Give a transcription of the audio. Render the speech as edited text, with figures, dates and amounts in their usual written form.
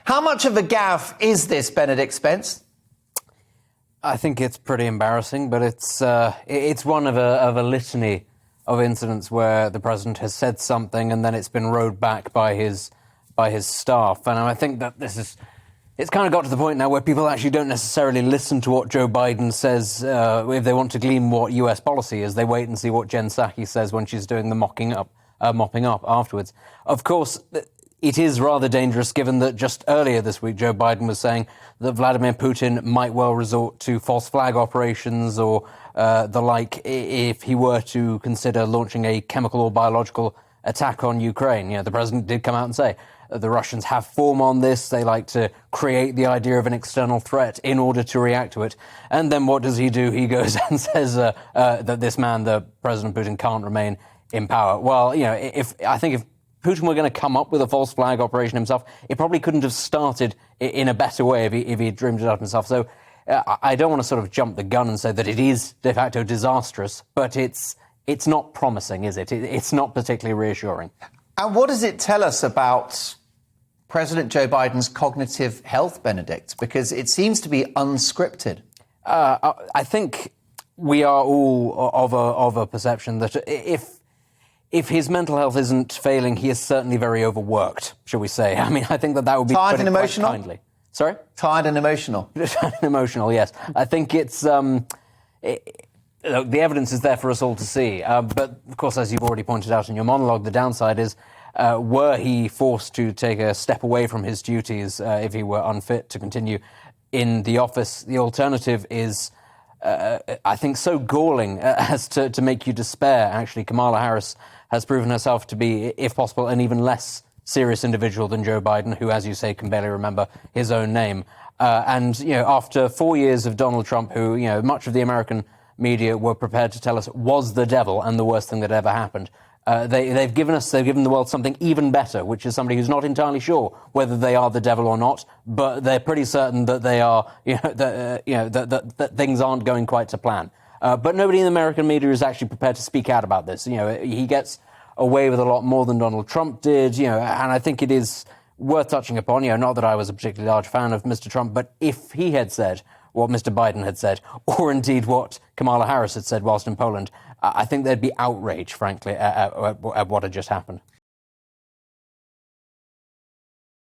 How much of a gaffe is this, Benedict Spence? I think it's pretty embarrassing, but it's one of a litany of incidents where the president has said something and then it's been rowed back by his staff. And I think that it's kind of got to the point now where people actually don't necessarily listen to what Joe Biden says if they want to glean what US policy is. They wait and see what Jen Psaki says when she's doing the mopping up afterwards. Of course, it is rather dangerous given that just earlier this week Joe Biden was saying that Vladimir Putin might well resort to false flag operations or the like if he were to consider launching a chemical or biological attack on Ukraine. You know, the president did come out and say the Russians have form on this. They like to create the idea of an external threat in order to react to it. And then what does he do? He goes and says that this man, the President Putin, can't remain in power. Well, you know, if Putin were going to come up with a false flag operation himself, it probably couldn't have started in a better way if he dreamed it up himself. So I don't want to sort of jump the gun and say that it is de facto disastrous, but it's not promising, is it? It's not particularly reassuring. And what does it tell us about President Joe Biden's cognitive health, Benedict? Because it seems to be unscripted. I think we are all of a perception that if his mental health isn't failing, he is certainly very overworked, shall we say. I mean, I think that would be tired and emotional. Kindly. Sorry? Tired and emotional. Tired and emotional, yes. I think it's the evidence is there for us all to see. But, of course, as you've already pointed out in your monologue, the downside is were he forced to take a step away from his duties if he were unfit to continue in the office, the alternative is, I think, so galling as to make you despair. Actually, Kamala Harris has proven herself to be, if possible, an even less serious individual than Joe Biden, who, as you say, can barely remember his own name. And, you know, after 4 years of Donald Trump, who, you know, much of the American media were prepared to tell us was the devil and the worst thing that ever happened, they've given the world something even better, which is somebody who's not entirely sure whether they are the devil or not, but they're pretty certain that they are, that things aren't going quite to plan. But nobody in the American media is actually prepared to speak out about this. You know, he gets away with a lot more than Donald Trump did, you know, and I think it is worth touching upon, you know, not that I was a particularly large fan of Mr. Trump, but if he had said what Mr. Biden had said, or indeed what Kamala Harris had said whilst in Poland, I think there'd be outrage, frankly, at what had just happened.